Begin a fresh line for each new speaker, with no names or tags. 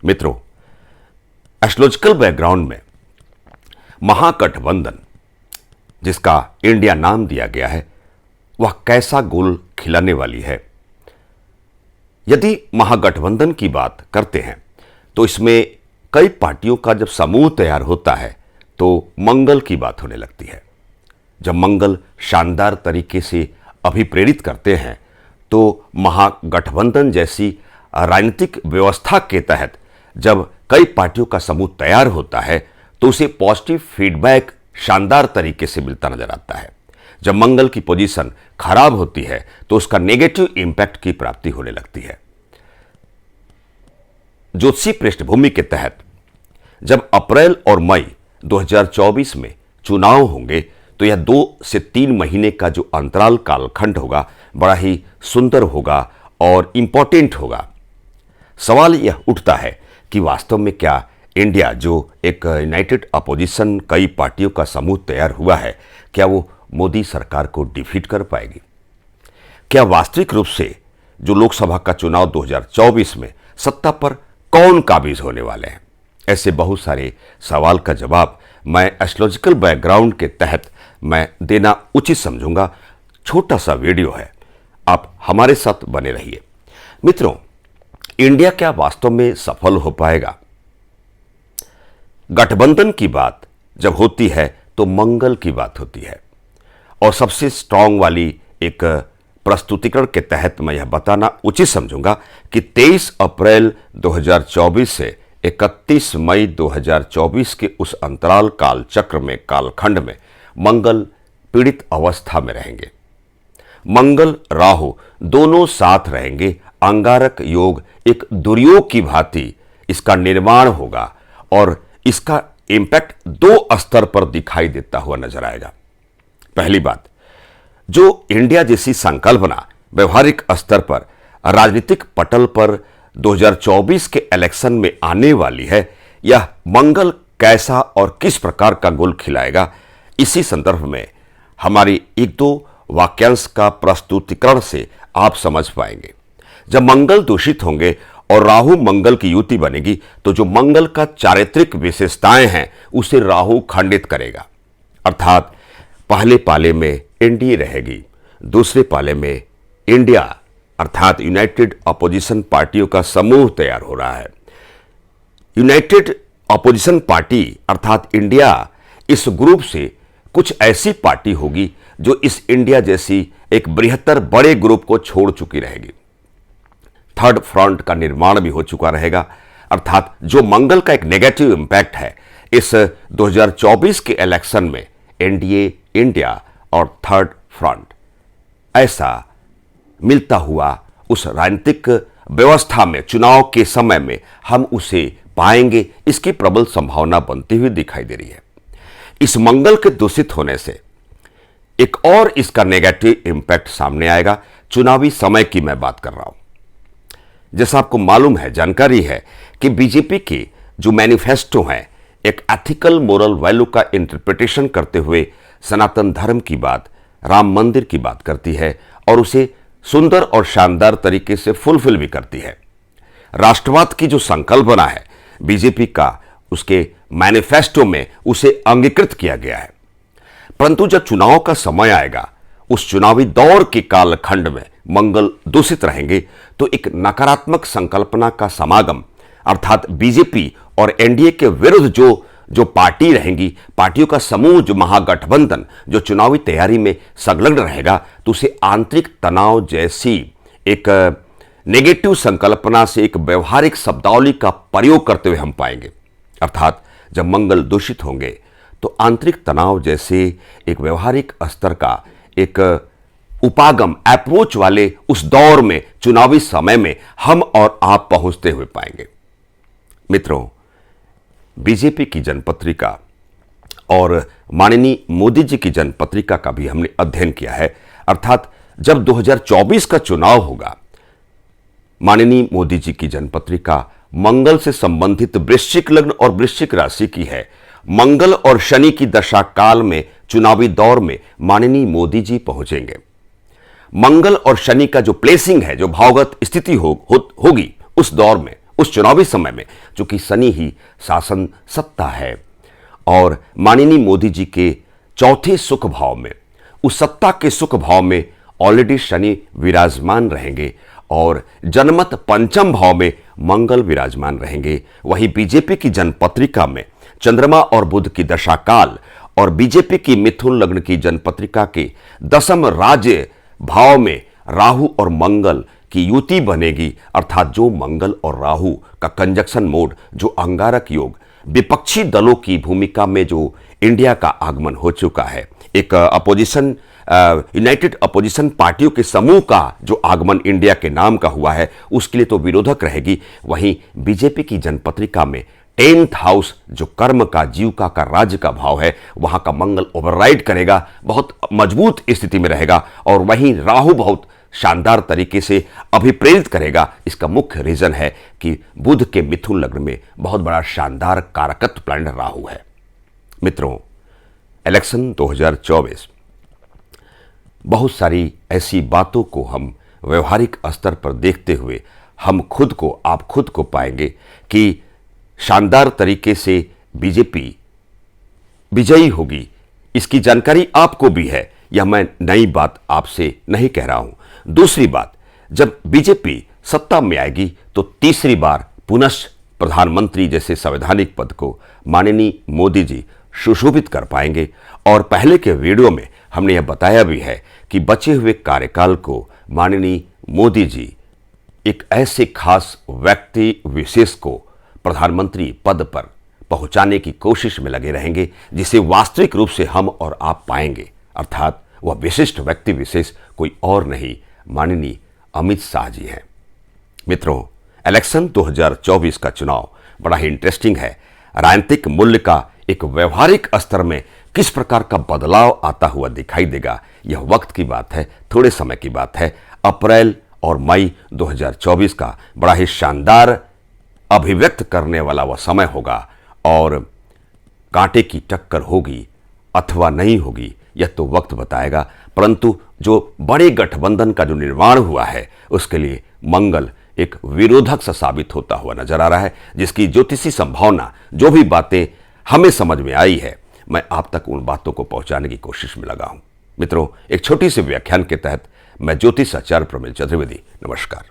मित्रों, astrological background में महागठबंधन, जिसका इंडिया नाम दिया गया है, वह कैसा गोल खिलाने वाली है। यदि महागठबंधन की बात करते हैं तो इसमें कई पार्टियों का जब समूह तैयार होता है तो मंगल की बात होने लगती है। जब मंगल शानदार तरीके से अभिप्रेरित करते हैं तो महागठबंधन जैसी राजनीतिक व्यवस्था के तहत जब कई पार्टियों का समूह तैयार होता है तो उसे पॉजिटिव फीडबैक शानदार तरीके से मिलता नजर आता है। जब मंगल की पोजीशन खराब होती है तो उसका नेगेटिव इंपैक्ट की प्राप्ति होने लगती है। ज्योतिषीय पृष्ठभूमि के तहत जब अप्रैल और मई 2024 में चुनाव होंगे तो यह 2 से 3 महीने का जो अंतराल कालखंड होगा बड़ा ही सुंदर होगा और इंपॉर्टेंट होगा। सवाल यह उठता है कि वास्तव में क्या इंडिया, जो एक यूनाइटेड अपोजिशन कई पार्टियों का समूह तैयार हुआ है, क्या वो मोदी सरकार को डिफीट कर पाएगी? क्या वास्तविक रूप से जो लोकसभा का चुनाव 2024 में सत्ता पर कौन काबिज होने वाले हैं? ऐसे बहुत सारे सवाल का जवाब मैं एस्ट्रोलॉजिकल बैकग्राउंड के तहत मैं देना उचित समझूंगा। छोटा सा वीडियो है, आप हमारे साथ बने रहिए। मित्रों, इंडिया क्या वास्तव में सफल हो पाएगा? गठबंधन की बात जब होती है तो मंगल की बात होती है और सबसे स्ट्रांग वाली एक प्रस्तुतिकरण के तहत मैं यह बताना उचित समझूंगा कि 23 अप्रैल 2024 से 31 मई 2024 के उस अंतराल काल चक्र में, कालखंड में मंगल पीड़ित अवस्था में रहेंगे। मंगल राहु दोनों साथ रहेंगे। अंगारक योग एक दुर्योग की भांति इसका निर्माण होगा और इसका इंपैक्ट 2 स्तर पर दिखाई देता हुआ नजर आएगा। पहली बात, जो इंडिया जैसी संकल्पना व्यवहारिक स्तर पर राजनीतिक पटल पर 2024 के इलेक्शन में आने वाली है, यह मंगल कैसा और किस प्रकार का गोल खिलाएगा, इसी संदर्भ में हमारी 1-2 वाक्यांश का प्रस्तुतिकरण से आप समझ पाएंगे। जब मंगल दूषित होंगे और राहु मंगल की युति बनेगी तो जो मंगल का चारित्रिक विशेषताएं हैं उसे राहु खंडित करेगा। अर्थात पहले पाले में एनडीए रहेगी, दूसरे पाले में इंडिया अर्थात यूनाइटेड अपोजिशन पार्टियों का समूह तैयार हो रहा है। यूनाइटेड अपोजिशन पार्टी अर्थात इंडिया, इस ग्रुप से कुछ ऐसी पार्टी होगी जो इस इंडिया जैसी एक बृहत्तर बड़े ग्रुप को छोड़ चुकी रहेगी। थर्ड फ्रंट का निर्माण भी हो चुका रहेगा। अर्थात जो मंगल का एक नेगेटिव इंपैक्ट है इस 2024 के इलेक्शन में, एनडीए, इंडिया और थर्ड फ्रंट ऐसा मिलता हुआ उस राजनीतिक व्यवस्था में चुनाव के समय में हम उसे पाएंगे, इसकी प्रबल संभावना बनती हुई दिखाई दे रही है। इस मंगल के दूषित होने से एक और इसका नेगेटिव इंपैक्ट सामने आएगा। चुनावी समय की मैं बात कर रहा हूं। जैसा आपको मालूम है, जानकारी है कि बीजेपी के जो मैनिफेस्टो हैं एक एथिकल मोरल वैल्यू का इंटरप्रिटेशन करते हुए सनातन धर्म की बात, राम मंदिर की बात करती है और उसे सुंदर और शानदार तरीके से फुलफिल भी करती है। राष्ट्रवाद की जो संकल्पना है बीजेपी का, उसके मैनिफेस्टो में उसे अंगीकृत किया गया है। परंतु जब चुनाव का समय आएगा, उस चुनावी दौर के कालखंड में मंगल दूषित रहेंगे तो एक नकारात्मक संकल्पना का समागम अर्थात बीजेपी और एनडीए के विरुद्ध जो पार्टी रहेंगी, पार्टियों का समूह, जो महागठबंधन जो चुनावी तैयारी में संलग्न रहेगा, तो उसे आंतरिक तनाव जैसी एक नेगेटिव संकल्पना से एक व्यवहारिक शब्दावली का प्रयोग करते हुए हम पाएंगे। अर्थात जब मंगल दूषित होंगे तो आंतरिक तनाव जैसे एक व्यवहारिक स्तर का एक उपागम, अप्रोच वाले उस दौर में, चुनावी समय में हम और आप पहुंचते हुए पाएंगे। मित्रों, बीजेपी की जनपत्रिका और माननीय मोदी जी की जनपत्रिका का भी हमने अध्ययन किया है। अर्थात जब 2024 का चुनाव होगा, माननीय मोदी जी की जनपत्रिका मंगल से संबंधित वृश्चिक लग्न और वृश्चिक राशि की है। मंगल और शनि की दशा काल में चुनावी दौर में माननीय मोदी जी पहुंचेंगे। मंगल और शनि का जो प्लेसिंग है, जो भावगत स्थिति होगी उस दौर में, उस चुनावी समय में चूंकि शनि ही शासन सत्ता है और माननीय मोदी जी के चौथे सुख भाव में, उस सत्ता के सुख भाव में ऑलरेडी शनि विराजमान रहेंगे और जनमत पंचम भाव में मंगल विराजमान रहेंगे। वहीं बीजेपी की जनपत्रिका में चंद्रमा और बुध की दशा काल और बीजेपी की मिथुन लग्न की जनपत्रिका के दसम राज्य भाव में राहु और मंगल की युति बनेगी, अर्थात जो मंगल और राहु का कंजक्शन मोड, जो अंगारक योग, विपक्षी दलों की भूमिका में जो इंडिया का आगमन हो चुका है, एक अपोजिशन यूनाइटेड अपोजिशन पार्टियों के समूह का जो आगमन इंडिया के नाम का हुआ है, उसके लिए तो विरोधक रहेगी। वहीं बीजेपी की जनपत्रिका में 10th हाउस जो कर्म का, जीविका का, राज्य का भाव है, वहां का मंगल ओवरराइड करेगा, बहुत मजबूत स्थिति में रहेगा और वहीं राहु बहुत शानदार तरीके से अभिप्रेरित करेगा। इसका मुख्य रीजन है कि बुध के मिथुन लग्न में बहुत बड़ा शानदार कारकत्व प्लैनेट राहु है। मित्रों, इलेक्शन 2024 बहुत सारी ऐसी बातों को हम व्यवहारिक स्तर पर देखते हुए हम खुद को, आप खुद को पाएंगे कि शानदार तरीके से बीजेपी विजयी होगी। इसकी जानकारी आपको भी है, यह मैं नई बात आपसे नहीं कह रहा हूं। दूसरी बात, जब बीजेपी सत्ता में आएगी तो तीसरी बार पुनः प्रधानमंत्री जैसे संवैधानिक पद को माननीय मोदी जी सुशोभित कर पाएंगे। और पहले के वीडियो में हमने यह बताया भी है कि बचे हुए कार्यकाल को माननीय मोदी जी एक ऐसे खास व्यक्ति विशेष को प्रधानमंत्री पद पर पहुंचाने की कोशिश में लगे रहेंगे, जिसे वास्तविक रूप से हम और आप पाएंगे, अर्थात वह विशिष्ट व्यक्ति विशेष कोई और नहीं, माननीय अमित शाह जी हैं। मित्रों, इलेक्शन 2024 का चुनाव बड़ा ही इंटरेस्टिंग है। राजनीतिक मूल्य का एक व्यवहारिक स्तर में किस प्रकार का बदलाव आता हुआ दिखाई देगा, यह वक्त की बात है, थोड़े समय की बात है। अप्रैल और मई 2024 का बड़ा ही शानदार अभिव्यक्त करने वाला वह समय होगा और कांटे की टक्कर होगी अथवा नहीं होगी, यह तो वक्त बताएगा। परंतु जो बड़े गठबंधन का जो निर्माण हुआ है, उसके लिए मंगल एक विरोधक सा साबित होता हुआ नजर आ रहा है, जिसकी ज्योतिषी संभावना, जो भी बातें हमें समझ में आई है, मैं आप तक उन बातों को पहुंचाने की कोशिश में लगा हूं। मित्रों, एक छोटी सी व्याख्यान के तहत मैं ज्योतिष आचार्य प्रमेल चतुर्वेदी, नमस्कार।